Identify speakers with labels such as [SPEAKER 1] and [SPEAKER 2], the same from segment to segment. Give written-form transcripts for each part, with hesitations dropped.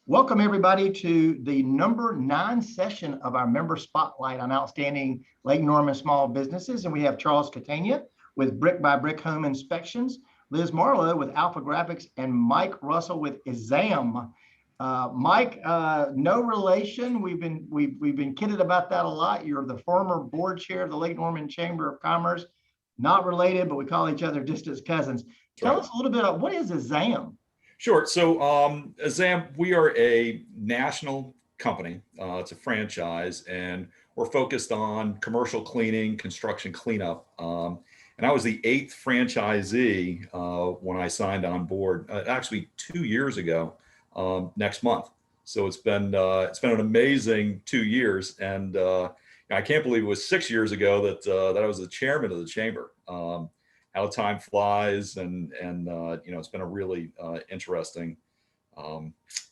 [SPEAKER 1] Welcome everybody to the number 9 session of our member spotlight on outstanding Lake Norman small businesses. And we have Charles Catania with Brick by Brick Home Inspections, Liz Marlow with Alphagraphics, and Mike Russell with IZSAM. Mike, no relation. We've been kidded about that a lot. You're the former board chair of the Lake Norman Chamber of Commerce. Not related, but we call each other distant cousins. Tell us a little bit about what is IZSAM?
[SPEAKER 2] Sure. So IZSAM, we are a national company. It's a franchise, and we're focused on commercial cleaning, construction cleanup. And I was the 8th franchisee when I signed on board, actually 2 years ago next month. So it's been an amazing 2 years, and I can't believe it was 6 years ago that I was the chairman of the chamber. How time flies, and it's been a really interesting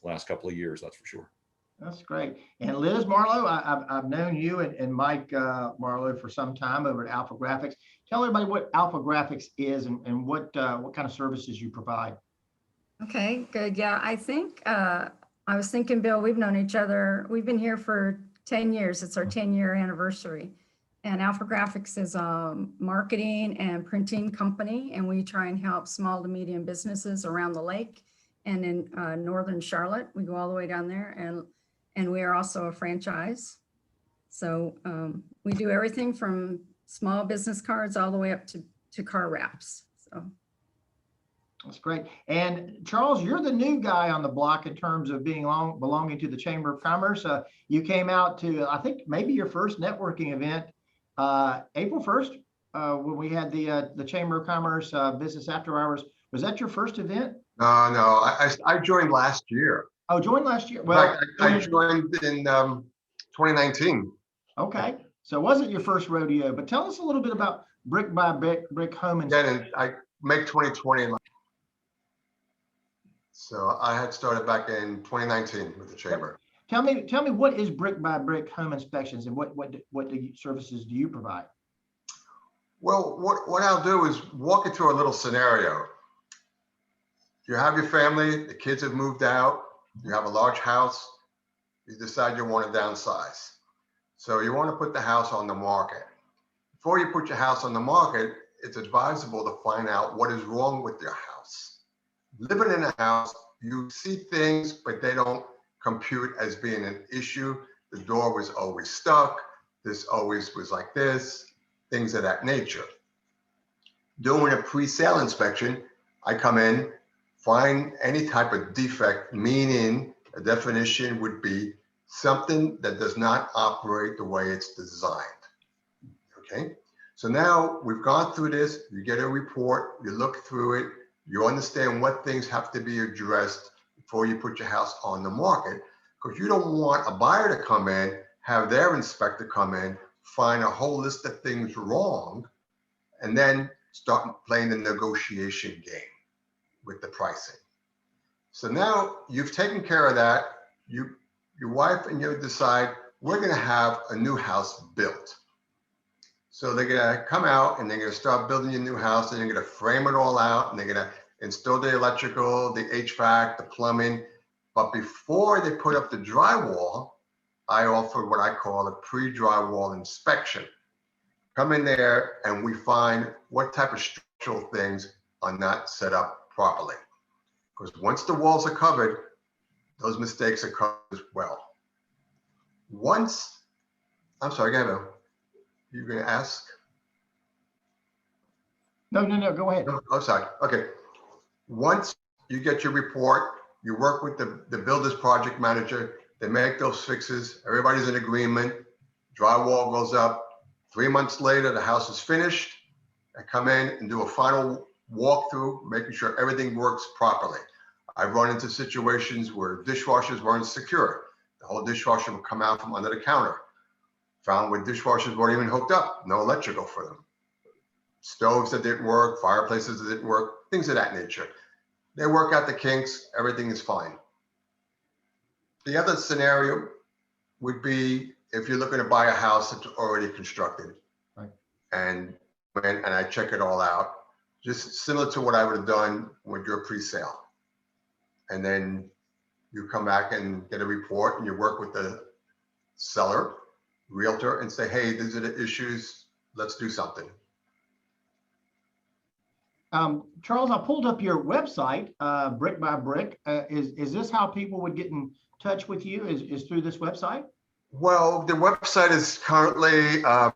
[SPEAKER 2] last couple of years, that's for sure.
[SPEAKER 1] That's great. And Liz Marlow, I've known you and Mike Marlow for some time over at Alphagraphics. Tell everybody what Alphagraphics is and what kind of services you provide.
[SPEAKER 3] Okay, good. Yeah, I think I was thinking, Bill, we've known each other. We've been here for 10 years. It's our 10-year anniversary. And Alphagraphics is a marketing and printing company, and we try and help small to medium businesses around the lake and in northern Charlotte. We go all the way down there, and we are also a franchise. So we do everything from small business cards all the way up to car wraps. So
[SPEAKER 1] that's great. And Charles, you're the new guy on the block in terms of belonging to the Chamber of Commerce. You came out to, I think, maybe your first networking event April 1st, when we had the Chamber of Commerce Business After Hours. Was that your first event?
[SPEAKER 4] No, I joined last year.
[SPEAKER 1] Oh, joined last year. Well,
[SPEAKER 4] I joined in 2019.
[SPEAKER 1] Okay, so it wasn't your first rodeo, but tell us a little bit about Brick by Brick Home Inspections.
[SPEAKER 4] Yeah, I make 2020. So I had started back in 2019 with the chamber.
[SPEAKER 1] Tell me what is Brick by Brick Home Inspections, and what services do you provide?
[SPEAKER 4] Well, what I'll do is walk you through a little scenario. You have your family, the kids have moved out, you have a large house, you decide you want to downsize. So you want to put the house on the market. Before you put your house on the market, it's advisable to find out what is wrong with your house. Living in a house, you see things, but they don't compute as being an issue. The door was always stuck. This always was like this, things of that nature. Doing a pre-sale inspection, I come in, find any type of defect, meaning a definition would be something that does not operate the way it's designed. Okay, so now we've gone through this, you get a report, you look through it, you understand what things have to be addressed before you put your house on the market, because you don't want a buyer to come in, have their inspector come in, find a whole list of things wrong, and then start playing the negotiation game with the pricing. So now you've taken care of that. Your wife and you decide, we're gonna have a new house built. So they're gonna come out and they're gonna start building a new house, and they're gonna frame it all out, and they're gonna install the electrical, the HVAC, the plumbing. But before they put up the drywall, I offer what I call a pre-drywall inspection. Come in there and we find what type of structural things are not set up properly. Because once the walls are covered, those mistakes are covered as well. I'm sorry, Gavin, you're gonna ask?
[SPEAKER 1] No, go ahead.
[SPEAKER 4] Oh, sorry, okay. Once you get your report, you work with the builder's project manager, they make those fixes, everybody's in agreement, drywall goes up. 3 months later, the house is finished. I come in and do a final walkthrough, making sure everything works properly. I've run into situations where dishwashers weren't secure. The whole dishwasher would come out from under the counter. Found where dishwashers weren't even hooked up, no electrical for them. Stoves that didn't work, fireplaces that didn't work, things of that nature. They work out the kinks, everything is fine. The other scenario would be if you're looking to buy a house that's already constructed,
[SPEAKER 1] right? And
[SPEAKER 4] I check it all out, just similar to what I would have done with your pre-sale. And then You come back and get a report and you work with the seller, realtor, and say, hey, these are the issues. Let's do something.
[SPEAKER 1] Charles, I pulled up your website, Brick by Brick. Is this how people would get in touch with you? Is through this website?
[SPEAKER 4] Well, the website is currently, how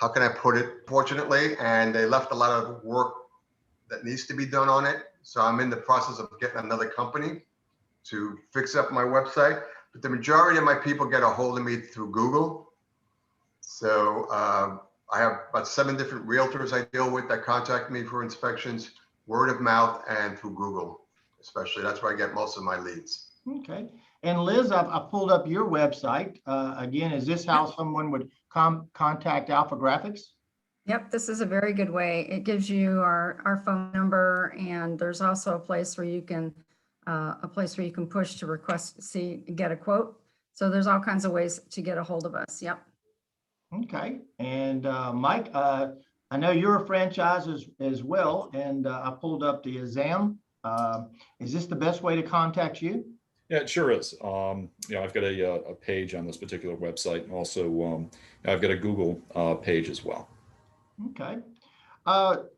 [SPEAKER 4] can I put it? Fortunately, and they left a lot of work that needs to be done on it. So I'm in the process of getting another company to fix up my website. But the majority of my people get a hold of me through Google. So I have about 7 different realtors I deal with that contact me for inspections, word of mouth, and through Google, especially. That's where I get most of my leads.
[SPEAKER 1] Okay. And Liz, I've pulled up your website. Again, is this how someone would contact Alphagraphics?
[SPEAKER 3] Yep, this is a very good way. It gives you our phone number, and there's also a place where you can push to get a quote. So there's all kinds of ways to get a hold of us. Yep.
[SPEAKER 1] Okay. And Mike, I know you're a franchise as well, and I pulled up the IZSAM. Is this the best way to contact you?
[SPEAKER 2] Yeah, it sure is. I've got a page on this particular website, and also I've got a Google page as well.
[SPEAKER 1] Okay.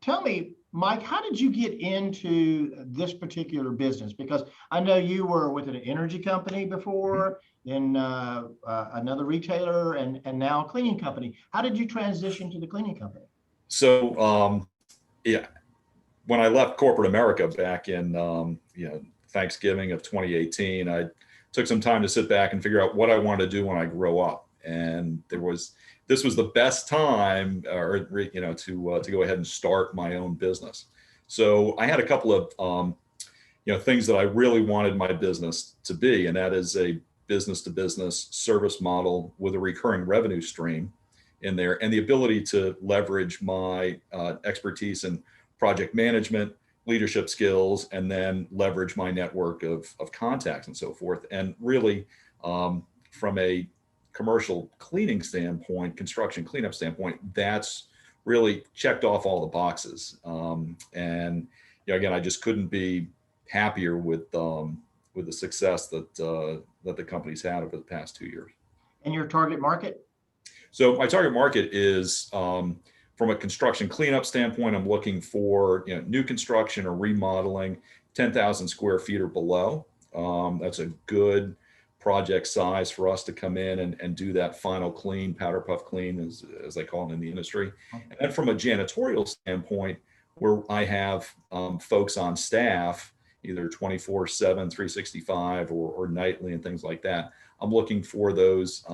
[SPEAKER 1] Tell me, Mike, how did you get into this particular business? Because I know you were with an energy company before, then another retailer, and now a cleaning company. How did you transition to the cleaning company?
[SPEAKER 2] So, yeah, when I left corporate America back in Thanksgiving of 2018, I took some time to sit back and figure out what I wanted to do when I grow up. And this was the best time, to go ahead and start my own business. So I had a couple of things that I really wanted my business to be, and that is a business-to-business service model with a recurring revenue stream in there, and the ability to leverage my expertise in project management, leadership skills, and then leverage my network of contacts and so forth. And really, from a commercial cleaning standpoint, construction cleanup standpoint, that's really checked off all the boxes. And again, I just couldn't be happier with the success that the company's had over the past 2 years.
[SPEAKER 1] And your target market?
[SPEAKER 2] So my target market is, from a construction cleanup standpoint, I'm looking for new construction or remodeling, 10,000 square feet or below. That's a good project size for us to come in and do that final clean, powder puff clean, as they call it in the industry. And then from a janitorial standpoint, where I have folks on staff, either 24/7, 365, or nightly and things like that, I'm looking for those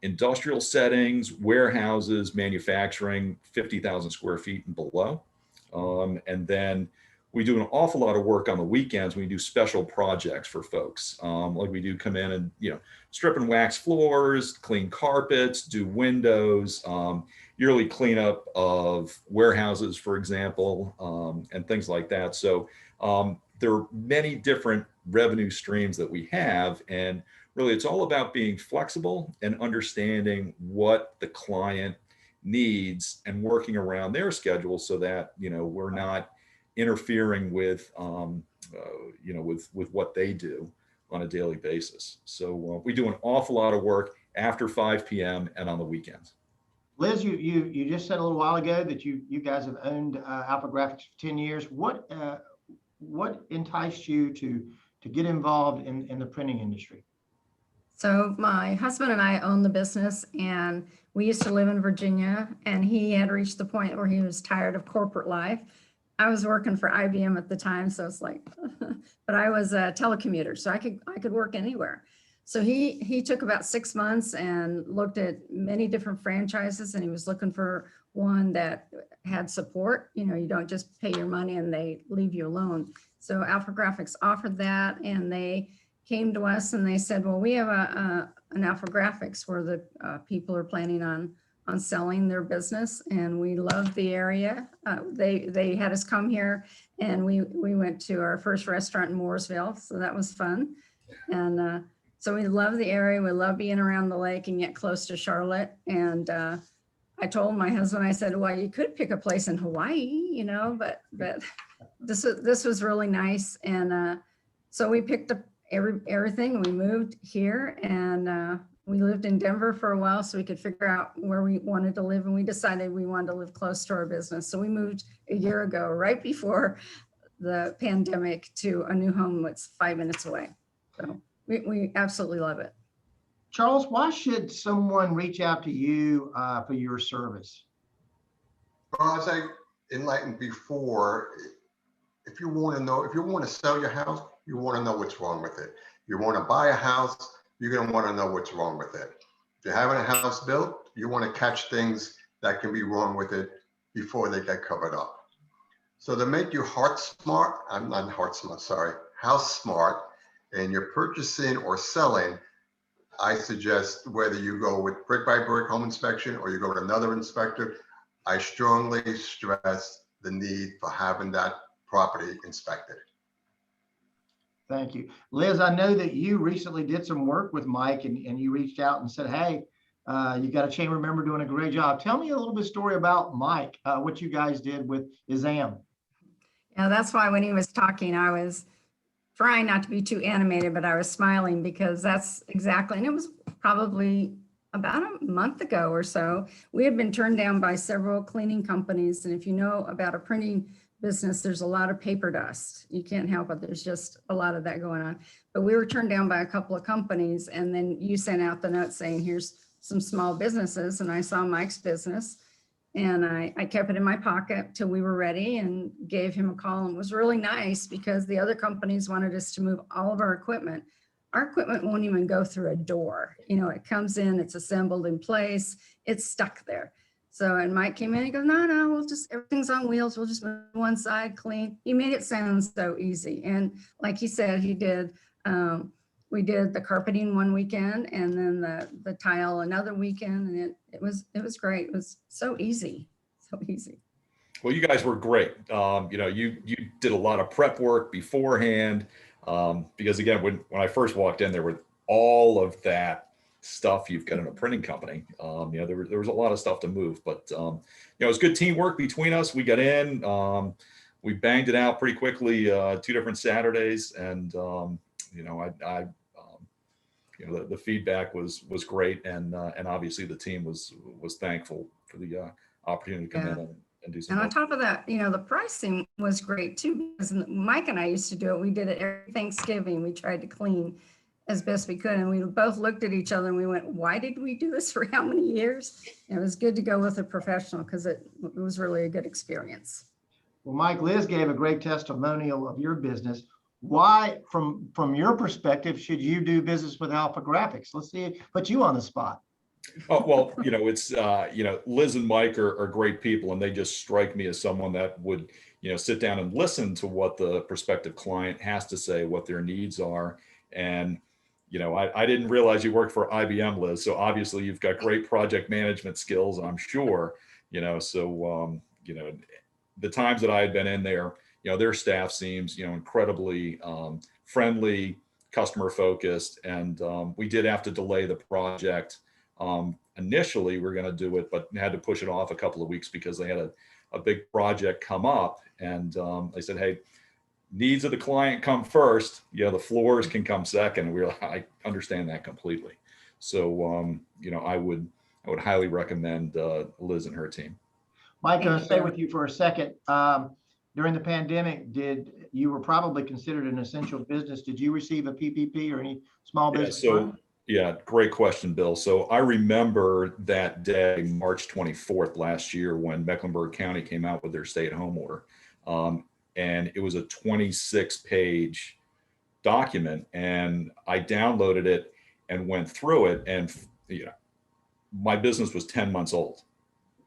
[SPEAKER 2] industrial settings, warehouses, manufacturing, 50,000 square feet and below. And then we do an awful lot of work on the weekends when we do special projects for folks. Like we do come in and, strip and wax floors, clean carpets, do windows, yearly cleanup of warehouses, for example, and things like that. So there are many different revenue streams that we have, and really it's all about being flexible and understanding what the client needs and working around their schedule so that, we're not interfering with, with what they do on a daily basis. So we do an awful lot of work after 5 p.m. and on the weekends.
[SPEAKER 1] Liz, you just said a little while ago that you guys have owned Alphagraphics for 10 years. What enticed you to get involved in the printing industry?
[SPEAKER 3] So my husband and I own the business, and we used to live in Virginia, and he had reached the point where he was tired of corporate life. I was working for IBM at the time, so it's like, but I was a telecommuter, so I could work anywhere. So he took about 6 months and looked at many different franchises, and he was looking for one that had support. You don't just pay your money and they leave you alone. So Alphagraphics offered that, and they came to us and they said, well, we have an Alphagraphics where the people are planning on selling their business, and we love the area. They had us come here, and we went to our first restaurant in Mooresville, so that was fun. And so we love the area. We love being around the lake and get close to Charlotte. And I told my husband, I said, well, you could pick a place in Hawaii, but this was really nice. And so we picked up everything and we moved here, and we lived in Denver for a while so we could figure out where we wanted to live. And we decided we wanted to live close to our business. So we moved a year ago, right before the pandemic, to a new home that's 5 minutes away. So we absolutely love it.
[SPEAKER 1] Charles, why should someone reach out to you for your service?
[SPEAKER 4] Well, as I enlightened before, if you want to sell your house, you want to know what's wrong with it. You want to buy a house, you're going to want to know what's wrong with it. If you're having a house built, you want to catch things that can be wrong with it before they get covered up. So to make you house smart, and you're purchasing or selling, I suggest whether you go with brick by brick home inspection or you go with another inspector, I strongly stress the need for having that property inspected.
[SPEAKER 1] Thank you. Liz, I know that you recently did some work with Mike, and you reached out and said, hey, you got a chamber member doing a great job. Tell me a little bit story about Mike, what you guys did with IZSAM.
[SPEAKER 3] Yeah, that's why when he was talking, I was trying not to be too animated, but I was smiling because that's exactly, and it was probably about a month ago or so. We had been turned down by several cleaning companies. And if you know about a printing business, there's a lot of paper dust. You can't help it. There's just a lot of that going on. But we were turned down by a couple of companies. And then you sent out the note saying, here's some small businesses. And I saw Mike's business. And I kept it in my pocket till we were ready and gave him a call. And it was really nice because the other companies wanted us to move all of our equipment. Our equipment won't even go through a door. It comes in, it's assembled in place, it's stuck there. So, and Mike came in and he goes, no, everything's on wheels. We'll just move one side clean. He made it sound so easy. And like he said, he did, we did the carpeting one weekend and then the tile another weekend. And it was great. It was so easy, so easy.
[SPEAKER 2] Well, you guys were great. You did a lot of prep work beforehand. Because again, when I first walked in, there were all of that stuff you've got in a printing company. There was a lot of stuff to move, but it was good teamwork between us. We got in, we banged it out pretty quickly, 2 different Saturdays, and the feedback was great, and obviously the team was thankful for the opportunity to come in and do some.
[SPEAKER 3] And on top of that, the pricing was great too, because Mike and I used to do it. We did it every Thanksgiving. We tried to clean as best we could. And we both looked at each other and we went, why did we do this for how many years? And it was good to go with a professional because it was really a good experience.
[SPEAKER 1] Well, Mike, Liz gave a great testimonial of your business. Why, from your perspective, should you do business with Alphagraphics? Let's see, put you on the spot.
[SPEAKER 2] Oh, well, it's, Liz and Mike are great people, and they just strike me as someone that would, sit down and listen to what the prospective client has to say, what their needs are. And, I didn't realize you worked for IBM, Liz. So obviously you've got great project management skills, I'm sure, so, the times that I had been in there, their staff seems, incredibly friendly, customer focused. And we did have to delay the project. Initially, we're going to do it, but had to push it off a couple of weeks because they had a big project come up. And they said, hey, needs of the client come first. The floors can come second. And I understand that completely. So, I would highly recommend Liz and her team.
[SPEAKER 1] Mike, I'm going to stay with you for a second. During the pandemic, you were probably considered an essential business. Did you receive a PPP or any small business?
[SPEAKER 2] Yeah, great question, Bill. So I remember that day, March 24th last year, when Mecklenburg County came out with their stay-at-home order. And it was a 26-page document, and I downloaded it and went through it. And my business was 10 months old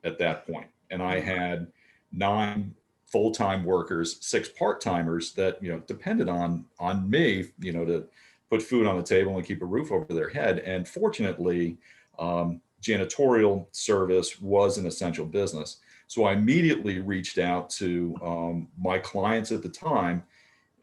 [SPEAKER 2] at that point, and I had 9 full-time workers, 6 part-timers that depended on me, to put food on the table and keep a roof over their head. And fortunately, janitorial service was an essential business. So I immediately reached out to my clients at the time.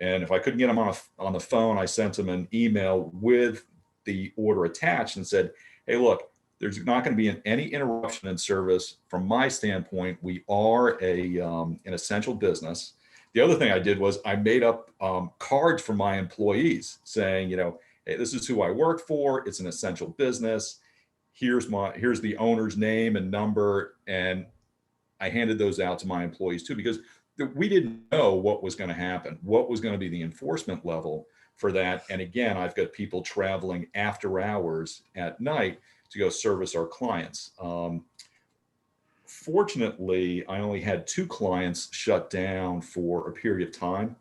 [SPEAKER 2] And if I couldn't get them on the phone, I sent them an email with the order attached and said, hey, look, there's not going to be any interruption in service. From my standpoint, we are an essential business. The other thing I did was I made up cards for my employees saying, hey, this is who I work for. It's an essential business. Here's the owner's name and number. And I handed those out to my employees too, because we didn't know what was going to happen, what was going to be the enforcement level for that. And again, I've got people traveling after hours at night to go service our clients. Fortunately, I only had 2 clients shut down for a period of time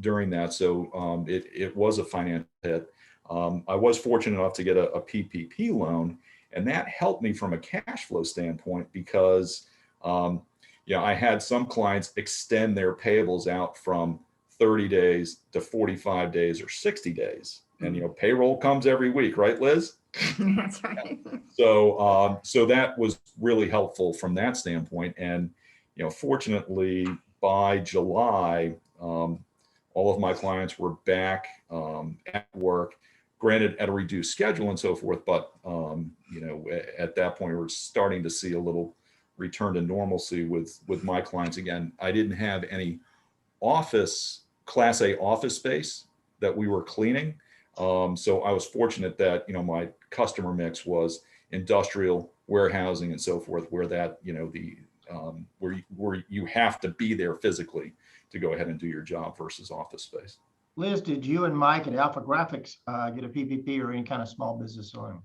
[SPEAKER 2] during that. So it was a financial hit. I was fortunate enough to get a PPP loan, and that helped me from a cash flow standpoint because I had some clients extend their payables out from 30 days to 45 days or 60 days. And, payroll comes every week, right, Liz?
[SPEAKER 3] That's right.
[SPEAKER 2] So that was really helpful from that standpoint. And, fortunately by July, all of my clients were back at work, granted at a reduced schedule and so forth. But, at that point, we're starting to see a little return to normalcy with my clients again. I didn't have any Class A office space that we were cleaning. So I was fortunate that, my customer mix was industrial, warehousing and so forth, where that, where you have to be there physically to go ahead and do your job versus office space.
[SPEAKER 1] Liz, did you and Mike at Alphagraphics get a PPP or any kind of small business loan?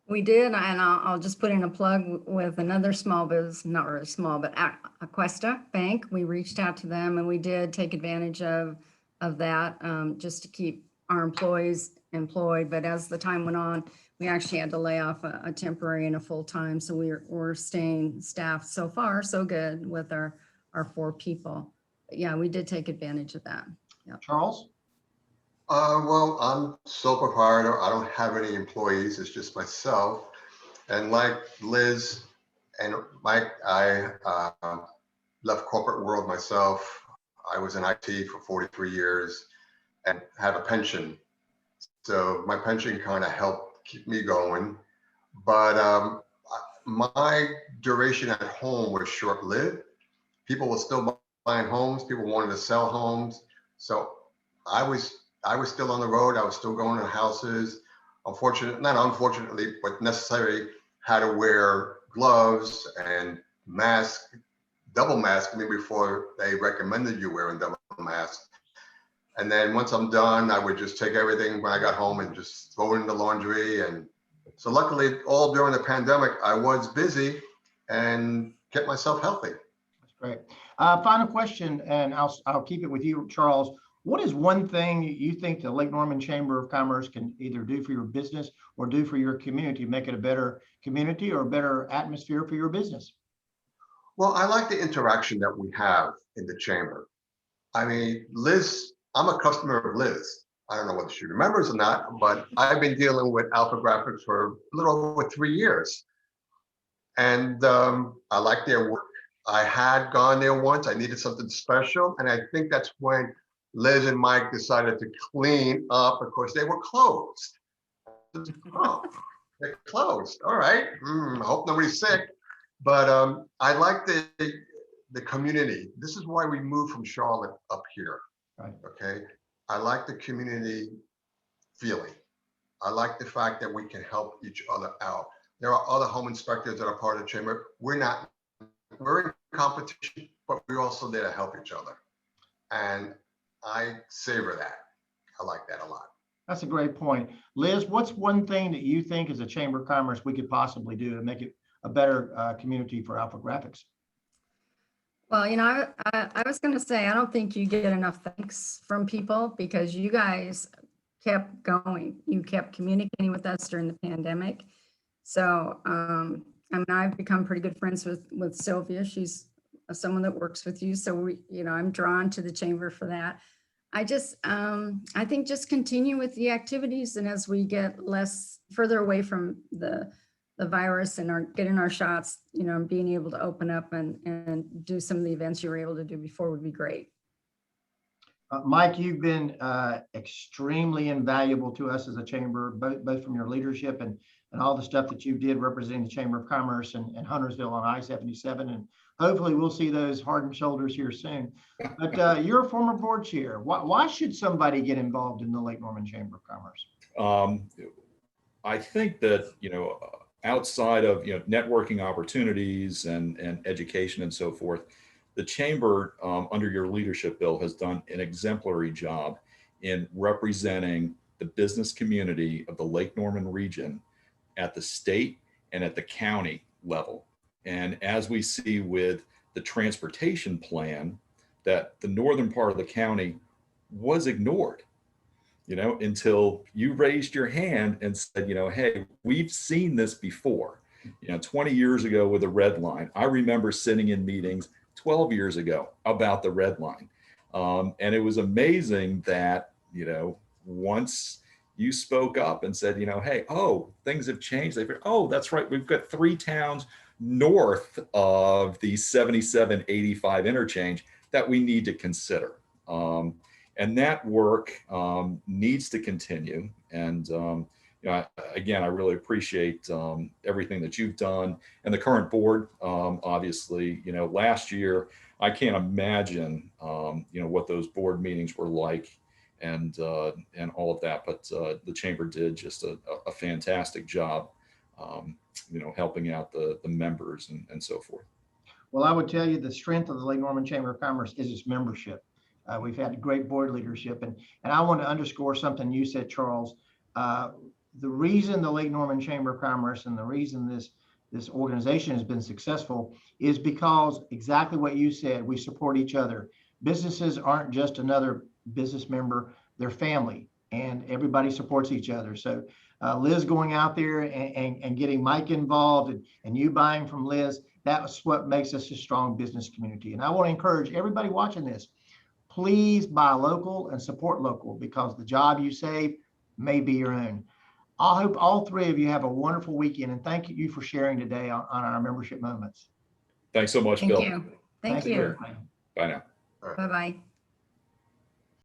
[SPEAKER 3] We did, and I'll just put in a plug with another small business, not really small, but Aquesta Bank. We reached out to them and we did take advantage of that just to keep our employees employed. But as the time went on, we actually had to lay off a temporary and a full-time. So we're staying staffed. So far, so good with our 4 people. But yeah, we did take advantage of that. Yep.
[SPEAKER 1] Charles?
[SPEAKER 4] Well, I'm sole proprietor. I don't have any employees. It's just myself. And like Liz and Mike, I left corporate world myself. I was in IT for 43 years and had a pension. So my pension kind of helped keep me going. But my duration at home was short-lived. People were still buying homes. People wanted to sell homes. So I was still on the road. I was still going to houses. Not unfortunately, but necessarily had to wear gloves and mask, double mask me before they recommended you wearing double mask. And then once I'm done, I would just take everything when I got home and just throw it in the laundry. And so luckily, all during the pandemic, I was busy and kept myself healthy.
[SPEAKER 1] That's great. Final question, and I'll keep it with you, Charles. What is one thing you think the Lake Norman Chamber of Commerce can either do for your business or do for your community, make it a better community or a better atmosphere for your business?
[SPEAKER 4] Well, I like the interaction that we have in the chamber. I mean, Liz, I'm a customer of Liz. I don't know whether she remembers or not, but I've been dealing with Alphagraphics for a little over 3 years. And I like their work. I had gone there once. I needed something special. And I think that's when Liz and Mike decided to clean up. Of course, they were closed. Oh, they're closed. All right. I hope nobody's sick. But I like the community. This is why we moved from Charlotte up here.
[SPEAKER 1] Right.
[SPEAKER 4] Okay. I like the community feeling. I like the fact that we can help each other out. There are other home inspectors that are part of the chamber. We're in competition, but we're also there to help each other. And I savor that. I like that a lot.
[SPEAKER 1] That's a great point. Liz, what's one thing that you think as a Chamber of Commerce we could possibly do to make it a better community for Alphagraphics?
[SPEAKER 3] Well, I was going to say, I don't think you get enough thanks from people because you guys kept going. You kept communicating with us during the pandemic. So, I've become pretty good friends with Sylvia. She's someone that works with you. So I'm drawn to the chamber for that. I think just continue with the activities, and as we get further away from the virus and getting our shots, being able to open up and do some of the events you were able to do before would be great.
[SPEAKER 1] Mike, you've been extremely invaluable to us as a chamber, both from your leadership and and all the stuff that you did representing the Chamber of Commerce and Huntersville on I-77. And hopefully we'll see those hardened shoulders here soon. But you're a former board chair. Why should somebody get involved in the Lake Norman Chamber of Commerce?
[SPEAKER 2] I think that, outside of, networking opportunities and education and so forth, the Chamber, under your leadership, Bill, has done an exemplary job in representing the business community of the Lake Norman region at the state and at the county level. And as we see with the transportation plan, that the northern part of the county was ignored, until you raised your hand and said, hey, we've seen this before. 20 years ago with the red line. I remember sitting in meetings 12 years ago about the red line. And it was amazing that, once you spoke up and said, hey, things have changed. They figured, that's right. We've got 3 towns north of the 7785 interchange that we need to consider. And that work needs to continue. And again, I really appreciate everything that you've done, and the current board. Obviously, last year I can't imagine what those board meetings were like, and all of that. But the chamber did just a fantastic job, helping out the members and so forth.
[SPEAKER 1] Well, I would tell you the strength of the Lake Norman Chamber of Commerce is its membership. We've had great board leadership, and I want to underscore something you said, Charles. The reason the Lake Norman Chamber of Commerce and the reason this organization has been successful is because exactly what you said. We support each other. Businesses aren't just another business member; they're family, and everybody supports each other. So Liz going out there and getting Mike involved, and you buying from Liz, that's what makes us a strong business community. And I want to encourage everybody watching this, please buy local and support local, because the job you save may be your own. I hope all 3 of you have a wonderful weekend, and thank you for sharing today on our membership moments.
[SPEAKER 2] Thanks so much,
[SPEAKER 3] Thank
[SPEAKER 2] Bill.
[SPEAKER 3] you. Thank you.
[SPEAKER 2] Bye now.
[SPEAKER 3] Bye-bye.